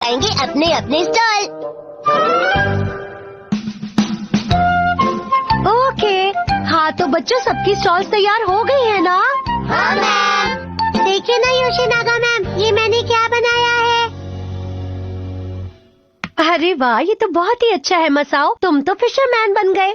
आएंगे अपने अपने स्टॉल। ओके, हाँ तो बच्चों सबकी स्टॉल्स तैयार हो गई है ना? हाँ मैम। देखिए ना योशिनागा मैम, ये मैंने क्या बनाया है। अरे वाह, ये तो बहुत ही अच्छा है मसाओ, तुम तो फिशरमैन बन गए।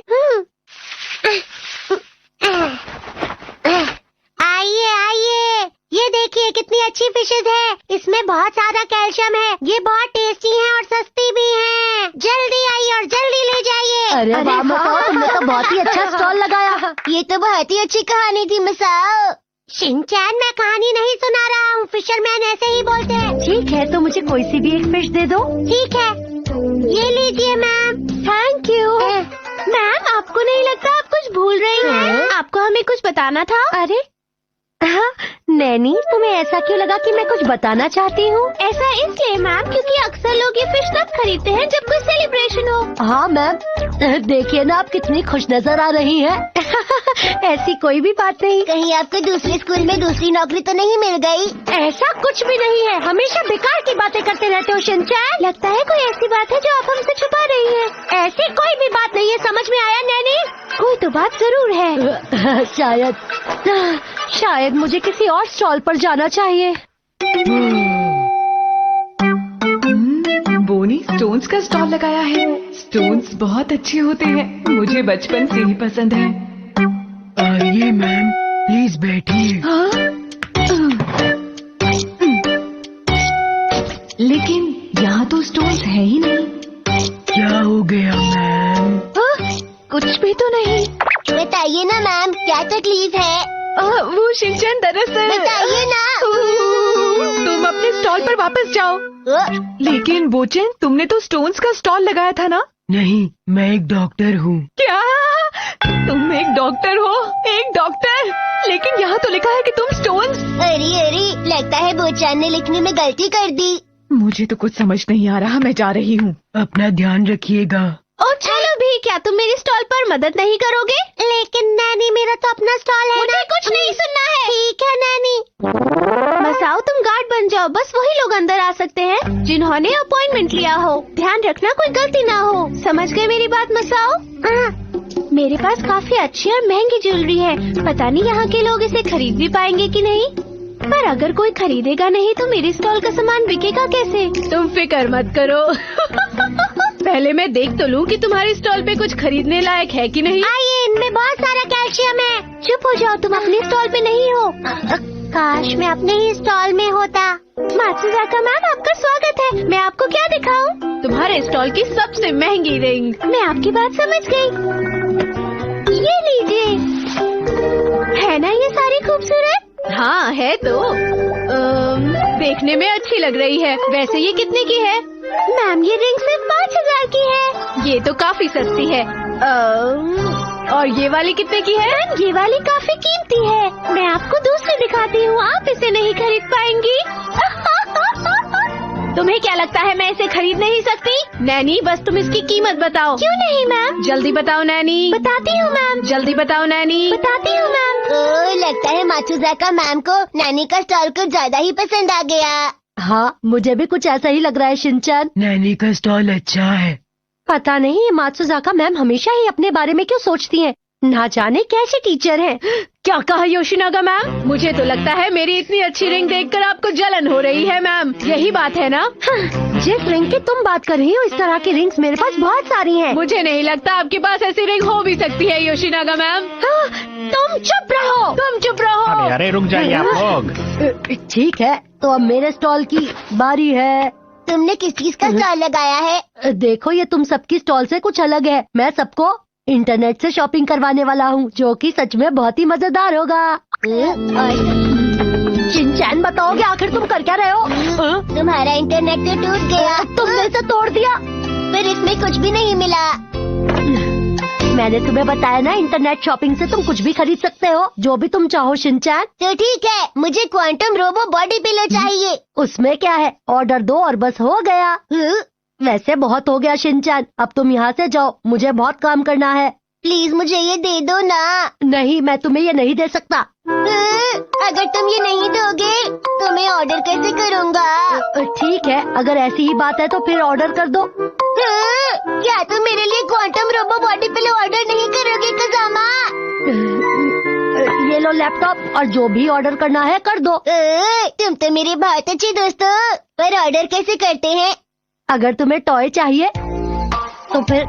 आइए आइए, ये देखिए कितनी अच्छी फिशेज है। इसमें बहुत सारा कैल्शियम है, ये बहुत टेस्टी है और सस्ती भी है। जल्दी आइए और जल्दी ले जाइए। अरे वाह मसाओ, तुमने तो बहुत ही अच्छा स्टॉल लगाया। ये तो बहुत ही अच्छी कहानी थी मसाओ। शिनचैन, मैं कहानी नहीं सुना रहा हूँ, फिशरमैन ऐसे ही बोलते हैं। ठीक है, तो मुझे कोई सी भी एक फिश दे दो। ठीक है, ये लीजिए मैम। Thank you. मैम, आपको नहीं लगता आप कुछ भूल रही हैं? आपको हमें कुछ बताना था। अरे हाँ, नैनी, तुम्हें ऐसा क्यों लगा कि मैं कुछ बताना चाहती हूँ? ऐसा इसलिए मैम क्योंकि अक्सर लोग ये फिश तब खरीदते हैं जब कोई सेलिब्रेशन हो। हाँ मैम, देखिए ना आप कितनी खुश नजर आ रही हैं। ऐसी कोई भी बात नहीं। कहीं आपको दूसरे स्कूल में दूसरी नौकरी तो नहीं मिल गई? ऐसा कुछ भी नहीं है, हमेशा बेकार की बातें करते रहते हो शिनचैन। लगता है कोई ऐसी बात है जो आप हमसे छुपा रही हैं। ऐसी कोई भी बात नहीं है, समझ में आया नैनी? कोई तो बात जरूर है। शायद मुझे किसी और स्टॉल पर जाना चाहिए। बोनी स्टोन्स का स्टॉल लगाया है। स्टोन्स बहुत अच्छे होते हैं, मुझे बचपन से ही पसंद है। आइए मैम, प्लीज बैठिए। हाँ? लेकिन यहाँ तो स्टोन्स है ही नहीं। क्या हो गया मैम? कुछ भी तो नहीं। बताइए ना मैम, क्या तकलीफ है? वो शिनचैन दरअसल। बताइए ना। तुम अपने स्टॉल पर वापस जाओ। लेकिन बोचेन, तुमने तो स्टोन्स का स्टॉल लगाया था ना? नहीं, मैं एक डॉक्टर हूँ। क्या? तुम एक डॉक्टर हो? एक डॉक्टर? लेकिन यहाँ तो लिखा है कि तुम स्टोन्स। अरे, लगता है बोचान ने लिखने में गलती कर दी। मुझे तो कुछ समझ नहीं आ रहा, मैं जा रही हूँ। अपना ध्यान रखिएगा। ओ चलो भी, क्या तुम मेरे स्टॉल पर मदद नहीं करोगे? लेकिन नैनी, मेरा तो अपना स्टॉल है। मुझे कुछ नहीं सुनना है। ठीक है नैनी। मसाओ, तुम गार्ड बन जाओ, बस वही लोग अंदर आ सकते हैं जिन्होंने अपॉइंटमेंट लिया हो। ध्यान रखना कोई गलती ना हो। समझ गए मेरी बात मसाओ? मेरे पास काफी अच्छी और महंगी ज्वेलरी है, पता नहीं यहाँ के लोग इसे खरीद भी पाएंगे कि नहीं। पर अगर कोई खरीदेगा नहीं तो मेरे स्टॉल का सामान बिकेगा कैसे? तुम फिक्र मत करो। पहले मैं देख तो लूँ कि तुम्हारे स्टॉल पे कुछ खरीदने लायक है कि नहीं। आइए, इनमें बहुत सारा कैल्शियम है। चुप हो जाओ, तुम अपने स्टॉल पे नहीं हो। काश मैं अपने ही स्टॉल में होता। मात्सुजाका मैम, आपका स्वागत है। मैं आपको क्या दिखाऊं? तुम्हारे स्टॉल की सबसे महंगी रिंग। मैं आपकी बात समझ गई। ये लीजिए। है ना ये सारी खूबसूरत? हाँ है तो। देखने में अच्छी लग रही है। वैसे ये कितने की है? मैम, ये रिंग सिर्फ 5,000 की है। ये तो काफी सस्ती है। और ये वाली कितने की है? मैम, ये वाली काफी कीमती है। मैं आपको दूसरी दिखाती हूँ, आप इसे नहीं खरीद पाएंगी। तुम्हें क्या लगता है मैं इसे खरीद नहीं सकती? नैनी, बस तुम इसकी कीमत बताओ। क्यों नहीं मैम? जल्दी बताओ नैनी। बताती हूँ मैम। जल्दी बताओ नैनी। बताती हूँ मैम। लगता है मात्सुजाका मैम को नैनी का स्टॉल कुछ ज्यादा ही पसंद आ गया। हाँ, मुझे भी कुछ ऐसा ही लग रहा है शिनचैन। नैनी का स्टॉल अच्छा है। पता नहीं ये मात्सुजाका मैम हमेशा ही अपने बारे में क्यों सोचती हैं। ना जाने कैसे टीचर हैं। क्या कहा योशिनागा मैम? मुझे तो लगता है मेरी इतनी अच्छी रिंग देखकर आपको जलन हो रही है मैम। यही बात है ना? जिस रिंग की तुम बात कर रही हो, इस तरह की रिंग्स मेरे पास बहुत सारी हैं। मुझे नहीं लगता आपके पास ऐसी रिंग हो भी सकती है योशिनागा मैम। तुम चुप रहो। तुम चुप रहो। अरे रुक जाइए आप लोग। ठीक है, तो अब मेरे स्टॉल की बारी है। तुमने किस चीज का स्टॉल लगाया है? देखो, ये तुम सबकी स्टॉल से कुछ अलग है। मैं सबको इंटरनेट से शॉपिंग करवाने वाला हूँ, जो कि सच में बहुत ही मजेदार होगा। शिनचैन, बताओगे आखिर तुम कर क्या रहे हो? तुम्हारा इंटरनेट तो टूट गया। तुमने इसे तोड़ दिया। फिर इसमें कुछ भी नहीं मिला। मैंने तुम्हें बताया ना, इंटरनेट शॉपिंग से तुम कुछ भी खरीद सकते हो, जो भी तुम चाहो शिनचैन। तो ठीक है, मुझे क्वांटम रोबो बॉडी पिलो चाहिए। उसमें क्या है, ऑर्डर दो और बस हो गया। वैसे बहुत हो गया शिनचैन, अब तुम यहाँ से जाओ, मुझे बहुत काम करना है। प्लीज मुझे ये दे दो ना। नहीं, मैं तुम्हें ये नहीं दे सकता। अगर तुम ये नहीं दोगे तो मैं ऑर्डर कैसे करूँगा? ठीक है, अगर ऐसी ही बात है तो फिर ऑर्डर कर दो। क्या तुम मेरे लिए quantum robo body pillow order नहीं करोगे कजामा? ये लो लैपटॉप और जो भी ऑर्डर करना है कर दो। तुम तो मेरे बहुत अच्छे दोस्त हो, पर ऑर्डर कैसे करते हैं? अगर तुम्हें टॉय चाहिए तो फिर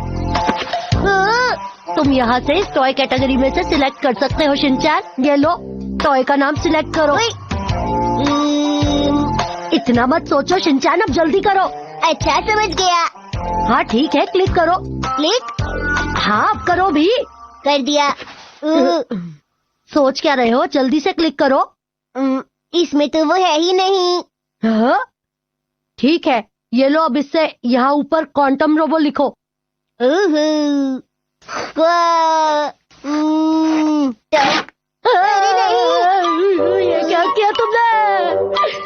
तुम यहाँ से इस टॉय कैटेगरी में से सिलेक्ट कर सकते हो शिनचैन। ये लो, टॉय का नाम सिलेक्ट करो। इतना मत सोचो शिनचैन, अब जल्दी करो। अच्छा समझ गया। हाँ ठीक है, क्लिक करो। क्लिक हाँ अब करो भी। कर दिया। सोच क्या रहे हो, जल्दी से क्लिक करो। इसमें तो वो है ही नहीं। हाँ? ठीक है, ये लो, अब इससे यहाँ ऊपर क्वांटम रोबो लिखो। ये क्या किया तुमने?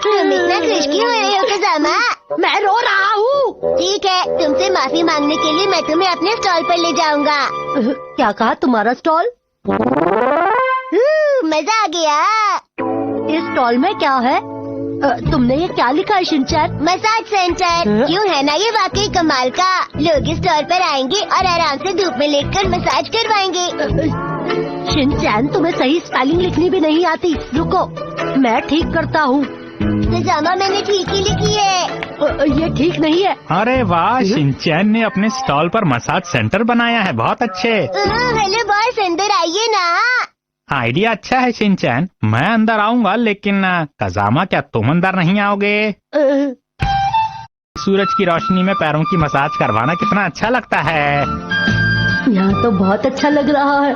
तुम इतना खुश क्यों हो रहे हो कजामा? मैं रो रहा हूँ। ठीक है, तुमसे माफी मांगने के लिए मैं तुम्हें अपने स्टॉल पर ले जाऊंगा। क्या कहा, तुम्हारा स्टॉल? मजा आ गया। इस स्टॉल में क्या है? तुमने ये क्या लिखा है शिनचैन? Massage centre. क्यों है ना ये वाकई कमाल का। लोग इस स्टॉल पर आएंगे और आराम से धूप में लेटकर मसाज करवाएंगे। शिनचैन, तुम्हें सही स्पेलिंग लिखनी भी नहीं आती। रुको, मैं ठीक करता हूँ। कजामा मैंने ठीक ही लिखी है। ये ठीक नहीं है। अरे वाह, शिनचैन ने अपने स्टॉल पर मसाज सेंटर बनाया है, बहुत अच्छे। हेलो बॉस, अंदर आइए ना। आइडिया अच्छा है शिनचैन, मैं अंदर आऊंगा, लेकिन कजामा क्या तुम अंदर नहीं आओगे? सूरज की रोशनी में पैरों की मसाज करवाना कितना अच्छा लगता है। यहाँ तो बहुत अच्छा लग रहा है।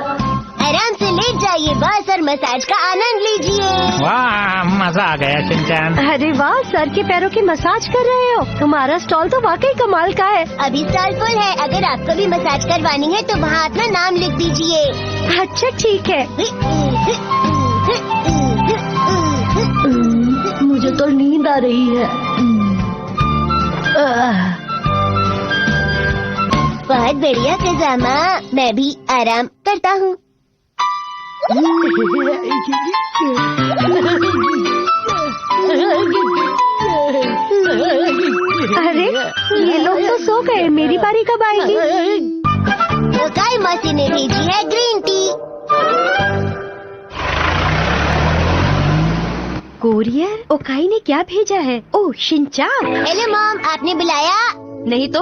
आराम से लेट जाइए बॉस और मसाज का आनंद लीजिए। वाह, मजा आ गया शिनचैन। अरे वाह, सर के पैरों की मसाज कर रहे हो। तुम्हारा स्टॉल तो वाकई कमाल का है। अभी स्टॉल फुल है, अगर आपको भी मसाज करवानी है तो वहाँ अपना नाम लिख दीजिए। अच्छा ठीक है। मुझे तो नींद आ रही है। बहुत बढ़िया कजामा, मैं भी आराम करता हूँ। अरे ये लोग तो सो गए, मेरी बारी कब आएगी? ओकाई मौसी ने भेजी है ग्रीन टी। कोरियर? ओकाई ने क्या भेजा है? ओह शिनचान। हेलो मॉम, आपने बुलाया? नहीं तो?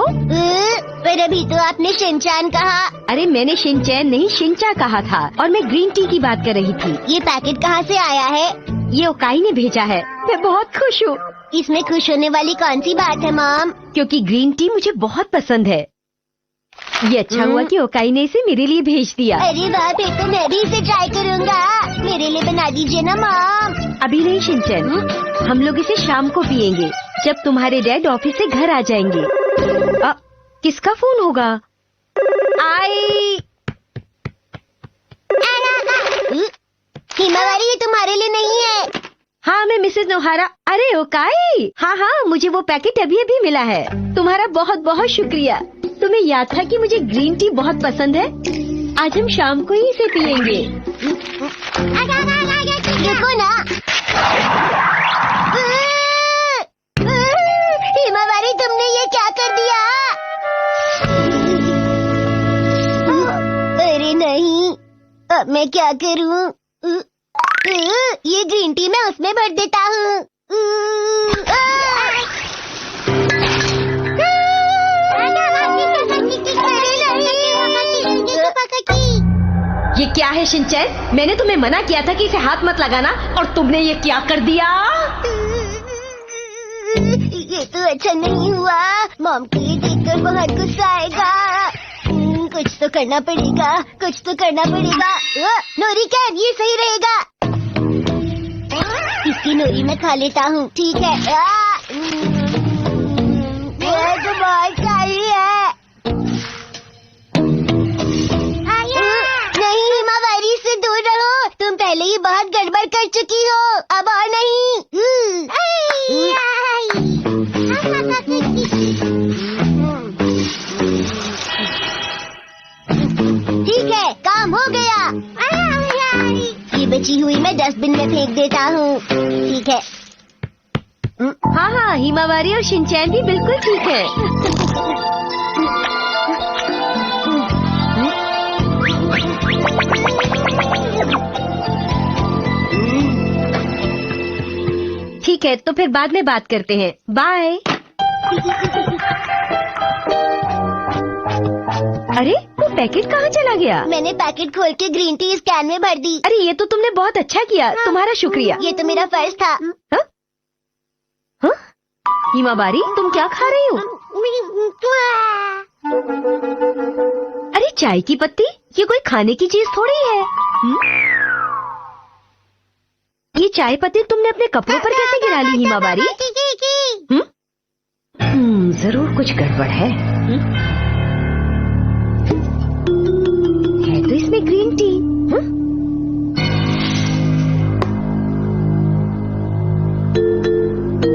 पर अभी तो आपने शिनचान कहा। अरे मैंने शिनचैन नहीं शिनचा कहा था, और मैं ग्रीन टी की बात कर रही थी। ये पैकेट कहाँ से आया है? ये ओकाई ने भेजा है। मैं बहुत खुश हूँ। इसमें खुश होने वाली कौन सी बात है मॉम? क्योंकि ग्रीन टी मुझे बहुत पसंद है। ये अच्छा हुआ कि ओकाई ने इसे मेरे लिए भेज दिया। अरे वाह, फिर तो मैं भी इसे ट्राई करूँगा। मेरे लिए बना दीजिए ना मॉम। अभी नहीं शिनचैन, हम लोग इसे शाम को पियेंगे, जब तुम्हारे डैड ऑफिस से घर आ जाएंगे। किसका फोन होगा? आई हिमावारी, ये तुम्हारे लिए नहीं है। हाँ, मैं मिसेज नोहारा। अरे ओकाई, हाँ हाँ, मुझे वो पैकेट अभी अभी मिला है। तुम्हारा बहुत बहुत शुक्रिया। तुम्हें याद था कि मुझे ग्रीन टी बहुत पसंद है। आज हम शाम को ही इसे पियेंगे। रुको ना। हिमावारी, तुमने ये क्या कर दिया? अरे नहीं, अब मैं क्या करूं? ये ग्रीन टी मैं उसमें भर देता हूँ। ये क्या है शिनचैन? मैंने तुम्हें मना किया था कि इसे हाथ मत लगाना, और तुमने ये क्या कर दिया? ये तो अच्छा नहीं हुआ। मॉम को ये देखकर बहुत गुस्सा आएगा। कुछ तो करना पड़ेगा, कुछ तो करना पड़ेगा। नोरी कैन, ये सही रहेगा। इसकी नोरी मैं खा लेता हूँ, ठीक है। ये तो बहुत सारी है। नहीं हिमावारी, से दूर रहो। तुम पहले ही बहुत गड़बड़ कर चुकी हो, अब और नहीं। ठीक है, फेंक देता हूँ। ठीक है। हाँ हाँ, हिमावारी और शिनचैन भी बिल्कुल ठीक है। ठीक है, तो फिर बाद में बात करते हैं। बाय। अरे वो पैकेट कहाँ चला गया? मैंने पैकेट खोल के ग्रीन टी इस कैन में भर दी। अरे ये तो तुमने बहुत अच्छा किया, तुम्हारा शुक्रिया। ये तो मेरा फर्ज था। हाँ? हिमावारी, तुम क्या खा रही हो? अरे चाय की पत्ती, ये कोई खाने की चीज थोड़ी है। ये चाय पत्ती तुमने अपने कपड़ों पर कैसे गिरा ली हिमावारी? जरूर कुछ गड़बड़ है। है तो इसमें ग्रीन टी।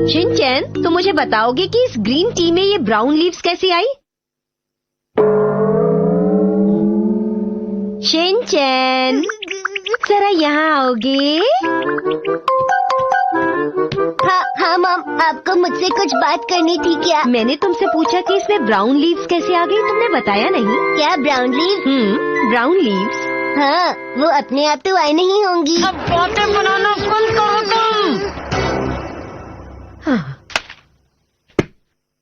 शिनचैन, तुम मुझे बताओगे कि इस ग्रीन टी में ये ब्राउन लीव्स कैसे आई? शिनचैन, जरा यहाँ आओगे? हाँ मॉम, आपको मुझसे कुछ बात करनी थी क्या? मैंने तुमसे पूछा कि इसमें ब्राउन लीव्स कैसे आ गई, तुमने बताया नहीं। क्या ब्राउन लीव? Brown leaves. हाँ, वो अपने आप तो आई नहीं होंगी। अब बातें बनाना बंद करो तुम। हाँ।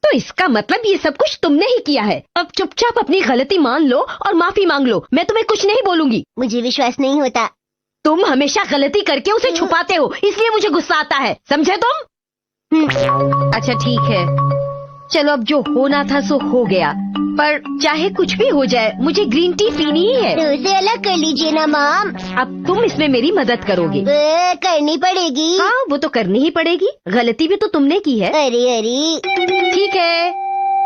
तो इसका मतलब ये सब कुछ तुमने ही किया है। अब चुपचाप अपनी गलती मान लो और माफी मांग लो। मैं तुम्हें कुछ नहीं बोलूंगी। मुझे विश्वास नहीं होता। तुम हमेशा गलती करके उसे छुपाते हो, इसलिए मुझे गुस्सा आता है, समझे तुम? अच्छा ठीक है, चलो अब जो होना था सो हो गया। पर चाहे कुछ भी हो जाए, मुझे ग्रीन टी पीनी ही है। तो उसे अलग कर लीजिए ना मॉम। अब तुम इसमें मेरी मदद करोगे? करनी पड़ेगी। हाँ, वो तो करनी ही पड़ेगी, गलती भी तो तुमने की है। अरे ठीक है,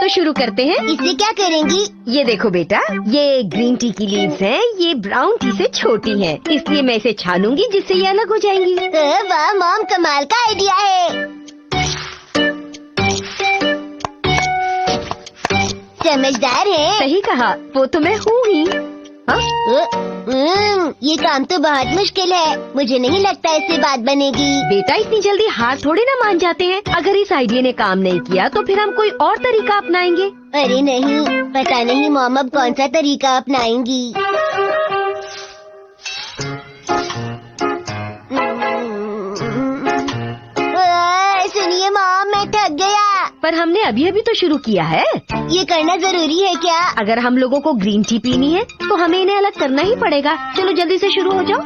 तो शुरू करते हैं। इससे क्या करेंगी? ये देखो बेटा, ये ग्रीन टी की लीव्स हैं, ये ब्राउन टी से छोटी हैं, इसलिए मैं इसे छानूंगी जिससे ये अलग हो जाएंगी। वाह मॉम, कमाल का आइडिया है। समझदार है। सही कहा, वो तो मैं हूँ ही। हाँ? ये काम तो बहुत मुश्किल है। मुझे नहीं लगता इससे बात बनेगी। बेटा, इतनी जल्दी हार थोड़ी ना मान जाते हैं। अगर इस आइडिया ने काम नहीं किया तो फिर हम कोई और तरीका अपनाएंगे। अरे नहीं, पता नहीं मॉम अब कौन सा तरीका अपनाएंगी। सुनिए मॉम, मैं थक गया। पर हमने अभी अभी तो शुरू किया है। ये करना जरूरी है क्या? अगर हम लोगों को ग्रीन टी पीनी है तो हमें इन्हें अलग करना ही पड़ेगा। चलो जल्दी से शुरू हो जाओ।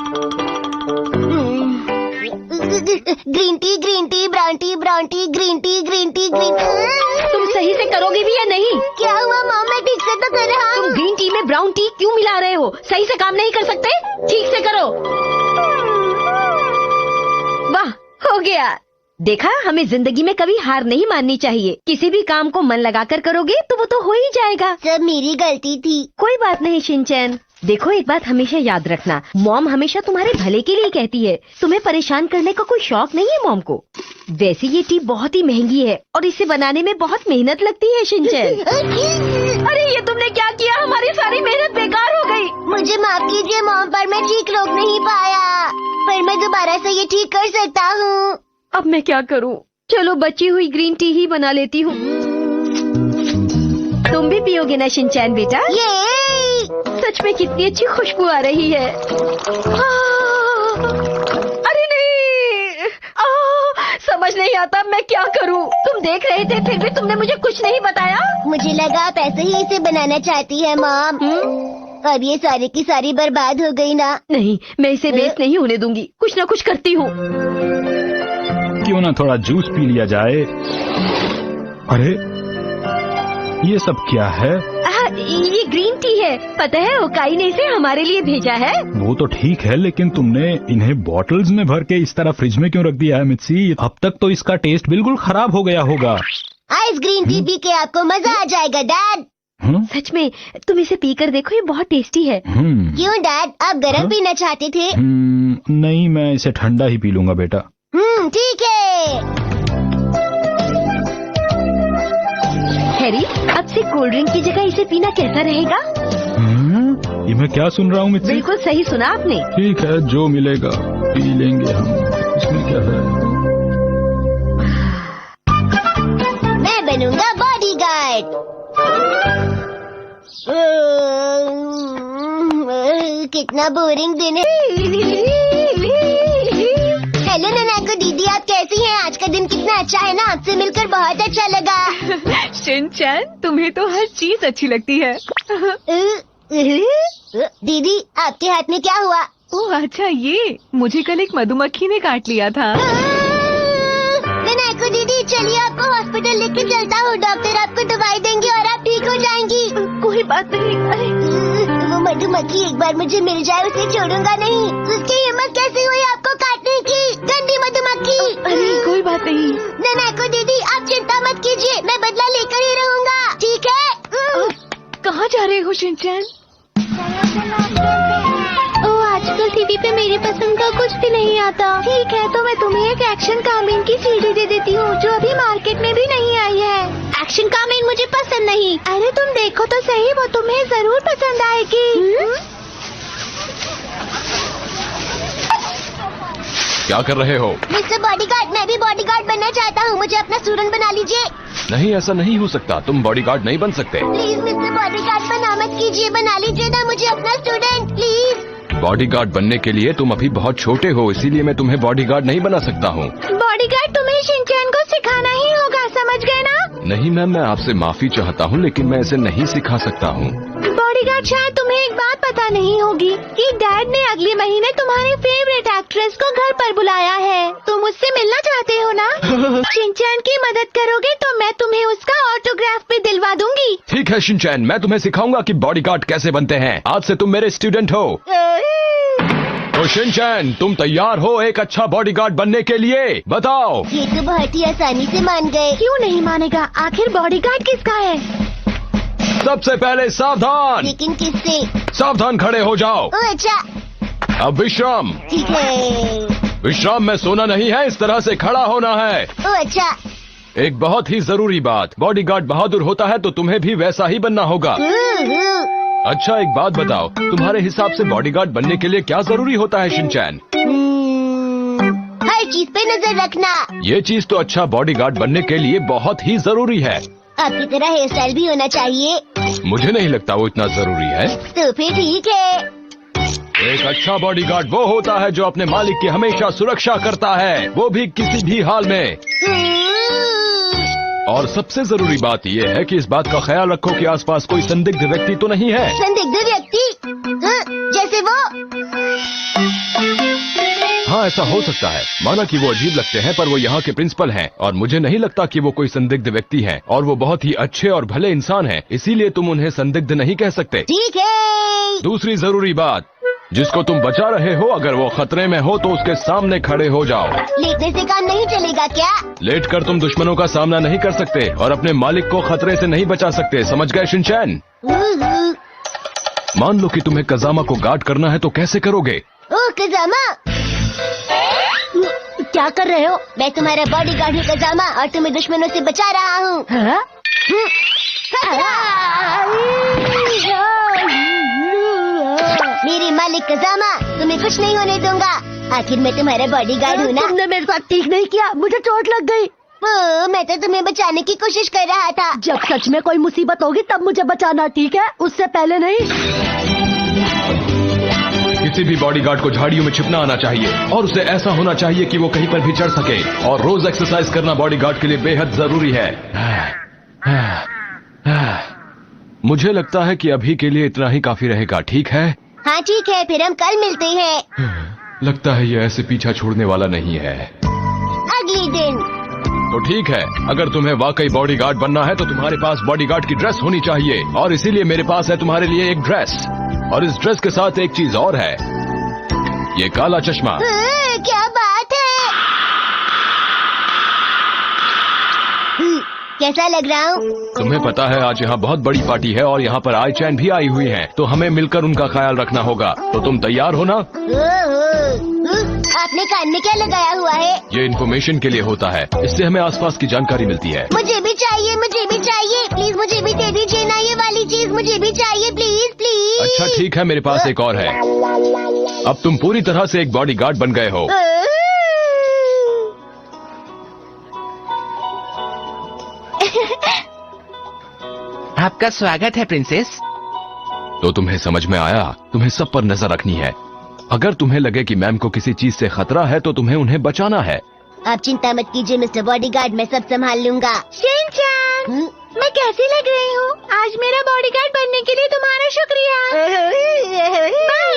Green tea, green tea, brown T, brown T, green tea, green tea, green tea. तुम सही से करोगे भी या नहीं? क्या हुआ मॉम, मैं ठीक से तो कर रहा हूँ। तुम ग्रीन टी में ब्राउन टी क्यों मिला रहे हो? सही से काम नहीं कर सकते? ठीक से करो। वाह, हो गया। देखा, हमें जिंदगी में कभी हार नहीं माननी चाहिए। किसी भी काम को मन लगाकर करोगे तो वो तो हो ही जाएगा। सब मेरी गलती थी। कोई बात नहीं शिनचैन। देखो, एक बात हमेशा याद रखना, मॉम हमेशा तुम्हारे भले के लिए कहती है। तुम्हें परेशान करने का कोई शौक नहीं है मॉम को। वैसे ये टी बहुत ही महंगी है और इसे बनाने में बहुत मेहनत लगती है शिनचैन। अरे ये तुमने क्या किया? हमारी सारी मेहनत बेकार हो गई। मुझे माफ कीजिए मॉम, पर मैं ठीक रोक नहीं पाया। पर मैं दोबारा से ये ठीक कर सकता हूँ। अब मैं क्या करूं? चलो बची हुई ग्रीन टी ही बना लेती हूँ। तुम भी पियोगे ना शिनचैन बेटा? ये सच में कितनी अच्छी खुशबू आ रही है। अरे नहीं, समझ नहीं आता मैं क्या करूं। तुम देख रहे थे, फिर भी तुमने मुझे कुछ नहीं बताया। मुझे लगा आप ऐसे ही इसे बनाना चाहती है मॉम। अब ये सारी की सारी बर्बाद हो गई ना। नहीं, मैं इसे वेस्ट नहीं होने दूंगी। कुछ ना कुछ करती हूँ। क्यों ना थोड़ा जूस पी लिया जाए। अरे ये सब क्या है? ये ग्रीन टी है। पता है, ओकाई ने इसे हमारे लिए भेजा है। वो तो ठीक है, लेकिन तुमने इन्हें बॉटल्स में भर के इस तरह फ्रिज में क्यों रख दिया है मित्सी? अब तक तो इसका टेस्ट बिल्कुल खराब हो गया होगा। आइस ग्रीन टी पी के आपको मजा आ जाएगा डैड। सच में, तुम इसे पीकर देखो, ये बहुत टेस्टी है। क्यों डैड, आप गरम पीना चाहते थे? नहीं, मैं इसे ठंडा ही पी लूंगा बेटा। ठीक है। हैरी, अब से कोल्ड ड्रिंक की जगह इसे पीना कैसा रहेगा? ये मैं क्या सुन रहा हूँ मित्सी? बिल्कुल सही सुना आपने। ठीक है, जो मिलेगा पी लेंगे हम। इसमें क्या है? मैं बनूंगा बॉडीगार्ड। कितना बोरिंग दिन है। हेलो ननाको दीदी, आप कैसी हैं? आज का दिन कितना अच्छा है ना, आपसे मिलकर बहुत अच्छा लगा। शिनचैन, तुम्हें तो हर चीज अच्छी लगती है। दीदी, आपके हाथ में क्या हुआ? ओह अच्छा, ये मुझे कल एक मधुमक्खी ने काट लिया था। ननाको दीदी, चलिए आपको हॉस्पिटल लेके चलता हूँ। डॉक्टर आपको दवाई देंगे और आप ठीक हो जाएंगी। कोई बात नहीं। अरे वो मधुमक्खी एक बार मुझे मिल जाए, उसे छोड़ूंगा नहीं। उसकी हिम्मत कैसे हुई आपको काटने की? गंदी मधुमक्खी। अरे कोई बात नहीं। ननाको दीदी, आप चिंता मत कीजिए, मैं बदला लेकर ही रहूंगा, ठीक है? कहाँ जा रहे हो शिनचैन? आजकल टीवी पे मेरी पसंद का कुछ भी नहीं आता। ठीक है, तो मैं तुम्हें एक एक्शन कामीन की सीडी दे देती हूँ, जो अभी मार्केट में भी नहीं आई है। एक्शन कामीन मुझे पसंद नहीं। अरे तुम देखो तो सही, वो तुम्हें जरूर पसंद आएगी। क्या कर रहे हो? मिस्टर बॉडीगार्ड, मैं भी बॉडीगार्ड बनना चाहता हूँ, मुझे अपना स्टूडेंट बना लीजिए। नहीं, ऐसा नहीं हो सकता। तुम बॉडीगार्ड नहीं बन सकते। प्लीज मिस्टर बॉडीगार्ड, बना मत कीजिए, बना लीजिए ना मुझे अपना स्टूडेंट, प्लीज। बॉडीगार्ड बनने के लिए तुम अभी बहुत छोटे हो, इसीलिए मैं तुम्हें बॉडीगार्ड नहीं बना सकता हूँ। बॉडीगार्ड तुम्हें शिनचैन को सिखाना ही होगा, समझ गए ना? नहीं मैम, मैं आपसे माफी चाहता हूँ, लेकिन मैं इसे नहीं सिखा सकता हूँ। बॉडीगार्ड, शायद तुम्हें एक बात पता नहीं होगी कि डैड ने अगले महीने तुम्हारे फेवरेट एक्ट्रेस को घर पर बुलाया है। तुम उससे मिलना चाहते हो ना? शिनचैन की मदद करोगे तो मैं तुम्हें उसका ऑटोग्राफ भी दिलवा दूंगी। ठीक है शिनचैन, मैं तुम्हें सिखाऊंगा कि बॉडीगार्ड कैसे बनते हैं। आज से तुम मेरे स्टूडेंट हो। तो शिनचैन, तुम तैयार हो एक अच्छा बॉडीगार्ड बनने के लिए? बताओ। ये तो बहुत ही आसानी से मान गए। क्यों नहीं मानेगा? आखिर बॉडीगार्ड किसका है? सबसे पहले सावधान। लेकिन किससे? सावधान खड़े हो जाओ। ओह अच्छा, अब विश्राम। ठीक है। विश्राम में सोना नहीं है, इस तरह से खड़ा होना है। ओह अच्छा। एक बहुत ही जरूरी बात, बॉडीगार्ड बहादुर होता है तो तुम्हें भी वैसा ही बनना होगा। अच्छा एक बात बताओ, तुम्हारे हिसाब से बॉडीगार्ड बनने के लिए क्या जरूरी होता है शिनचैन? हर चीज पे नजर रखना। ये चीज तो अच्छा बॉडीगार्ड बनने के लिए बहुत ही जरूरी है। आपकी तरह हेयर स्टाइल भी होना चाहिए। मुझे नहीं लगता वो इतना जरूरी है। तो फिर ठीक है। एक अच्छा बॉडीगार्ड वो होता है जो अपने मालिक की हमेशा सुरक्षा करता है, वो भी किसी भी हाल में। और सबसे जरूरी बात ये है कि इस बात का ख्याल रखो कि आसपास कोई संदिग्ध व्यक्ति तो नहीं है। संदिग्ध व्यक्ति? जैसे वो? हाँ ऐसा हो सकता है। माना कि वो अजीब लगते हैं पर वो यहाँ के प्रिंसिपल हैं और मुझे नहीं लगता कि वो कोई संदिग्ध व्यक्ति हैं और वो बहुत ही अच्छे और भले इंसान हैं, इसीलिए तुम उन्हें संदिग्ध नहीं कह सकते। ठीक है। दूसरी जरूरी बात, जिसको तुम बचा रहे हो अगर वो खतरे में हो तो उसके सामने खड़े हो जाओ। लेटने से काम नहीं चलेगा क्या? लेट कर तुम दुश्मनों का सामना नहीं कर सकते और अपने मालिक को खतरे से नहीं बचा सकते, समझ गए शिनचैन? मान लो कि तुम्हें कजामा को गार्ड करना है तो कैसे करोगे? ओह कजामा, क्या कर रहे हो? मैं तुम्हारा बॉडीगार्ड हूँ कजामा और तुम्हें दुश्मनों से बचा रहा हूँ। मेरे मालिक कजामा, तुम्हें कुछ नहीं होने दूंगा। आखिर मैं तुम्हारा बॉडीगार्ड हूँ ना। तुमने मेरे साथ ठीक नहीं किया, मुझे चोट लग गई। मैं तो तुम्हें बचाने की कोशिश कर रहा था। जब सच में कोई मुसीबत होगी तब मुझे बचाना, ठीक है? उससे पहले नहीं। किसी भी बॉडीगार्ड को झाड़ियों में छिपना आना चाहिए और उसे ऐसा होना चाहिए कि वो कहीं पर भी चढ़ सके और रोज एक्सरसाइज करना बॉडीगार्ड के लिए बेहद जरूरी है। मुझे लगता है कि अभी के लिए इतना ही काफी रहेगा, ठीक है? हाँ ठीक है, फिर हम कल मिलते हैं। लगता है ये ऐसे पीछा छोड़ने वाला नहीं है। अगले दिन। तो ठीक है, अगर तुम्हें वाकई बॉडीगार्ड बनना है तो तुम्हारे पास बॉडीगार्ड की ड्रेस होनी चाहिए और इसीलिए मेरे पास है तुम्हारे लिए एक ड्रेस और इस ड्रेस के साथ एक चीज और है, ये काला चश्मा। क्या बात है? कैसा लग रहा हूँ? तुम्हें पता है आज यहाँ बहुत बड़ी पार्टी है और यहाँ पर आई चैन भी आई हुई हैं, तो हमें मिलकर उनका ख्याल रखना होगा। तो तुम तैयार हो ना? आपने कान में क्या लगाया हुआ है? ये इन्फॉर्मेशन के लिए होता है, इससे हमें आसपास की जानकारी मिलती है। मुझे भी चाहिए, मुझे भी चाहिए, प्लीज मुझे भी दे दीजिए ना ये वाली चीज, मुझे भी चाहिए प्लीज प्लीज। अच्छा ठीक है, मेरे पास एक और है। अब तुम पूरी तरह से एक बॉडीगार्ड बन गए हो। आपका स्वागत है प्रिंसेस। तो तुम्हें समझ में आया, तुम्हें सब पर नजर रखनी है। अगर तुम्हें लगे कि मैम को किसी चीज से खतरा है तो तुम्हें उन्हें बचाना है। आप चिंता मत कीजिए मिस्टर बॉडीगार्ड, मैं सब संभाल लूंगा। शिनचैन, मैं कैसी लग रही हूँ? आज मेरा बॉडीगार्ड बनने के लिए तुम्हारा शुक्रिया। बाय।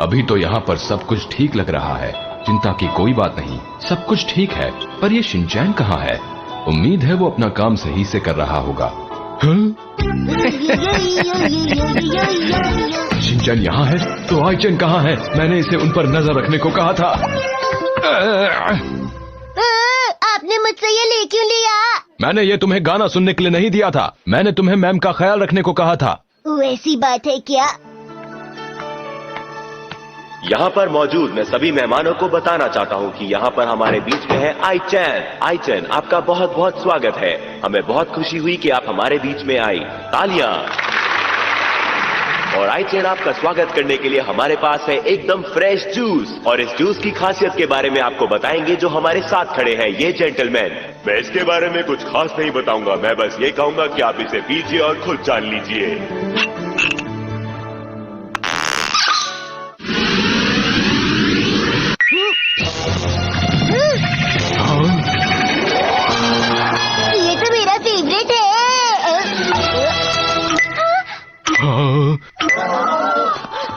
अभी तो यहाँ पर सब कुछ ठीक लग रहा है, चिंता की कोई बात नहीं, सब कुछ ठीक है। पर ये शिनचैन कहाँ है? उम्मीद है वो अपना काम सही से कर रहा होगा। हाँ? शिनचैन यहाँ है तो आईचैन कहाँ है? मैंने इसे उन पर नजर रखने को कहा था। आपने मुझसे ये ले क्यों लिया? मैंने ये तुम्हें गाना सुनने के लिए नहीं दिया था, मैंने तुम्हें मैम का ख्याल रखने को कहा था। वैसी बात है क्या? यहाँ पर मौजूद मैं सभी मेहमानों को बताना चाहता हूँ कि यहाँ पर हमारे बीच में है आईचैन। आईचैन, आपका बहुत बहुत स्वागत है। हमें बहुत खुशी हुई कि आप हमारे बीच में आई। तालियां। और आईचैन, आपका स्वागत करने के लिए हमारे पास है एकदम फ्रेश जूस, और इस जूस की खासियत के बारे में आपको बताएंगे जो हमारे साथ खड़े हैं ये जेंटलमैन। मैं इसके बारे में कुछ खास नहीं बताऊंगा, मैं बस ये कहूंगा कि आप इसे पीजिए और खुद जान लीजिए। ये तो मेरा फेवरेट है।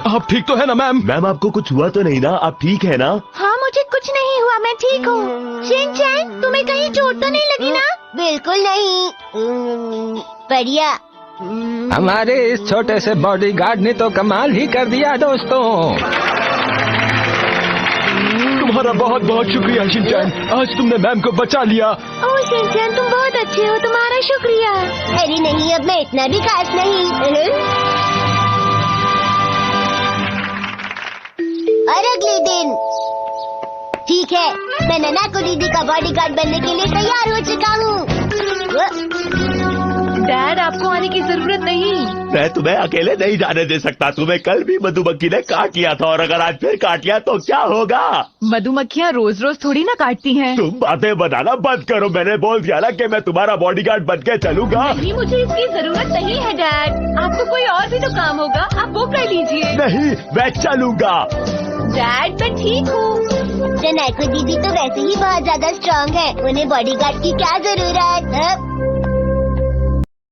आप ठीक तो है ना मैम? मैम, आपको कुछ हुआ तो नहीं ना? आप ठीक है ना? हाँ, मुझे कुछ नहीं हुआ, मैं ठीक हूँ। शिनचैन, तुम्हें कहीं चोट तो नहीं लगी ना? बिल्कुल नहीं। बढ़िया। हमारे इस छोटे से बॉडीगार्ड ने तो कमाल ही कर दिया दोस्तों। तुम्हारा बहुत बहुत शुक्रिया शिनचैन, आज तुमने मैम को बचा लिया। ओह शिनचैन, तुम बहुत अच्छे हो, तुम्हारा शुक्रिया। अरे नहीं, अब मैं इतना भी खास नहीं। और अगले दिन ठीक है, मैं ननाको दीदी का बॉडीगार्ड बनने के लिए तैयार हो चुका हूँ। डैड, आपको आने की जरूरत नहीं। मैं तुम्हें अकेले नहीं जाने दे सकता। तुम्हें कल भी मधुमक्खी ने काट लिया था, और अगर आज फिर काट लिया तो क्या होगा? मधुमक्खियाँ रोज रोज थोड़ी ना काटती हैं। तुम बातें बनाना बंद करो। मैंने बोल दिया ना कि मैं तुम्हारा बॉडीगार्ड बन के चलूंगा। नहीं, मुझे इसकी जरूरत नहीं है डैड, आपको कोई और भी तो काम होगा, आप वो कर लीजिए। नहीं, मैं चलूंगा। डैड, मैं ठीक हूँ। ननाको दीदी तो वैसे ही बहुत ज्यादा स्ट्रांग है, उन्हें बॉडीगार्ड की क्या जरूरत है?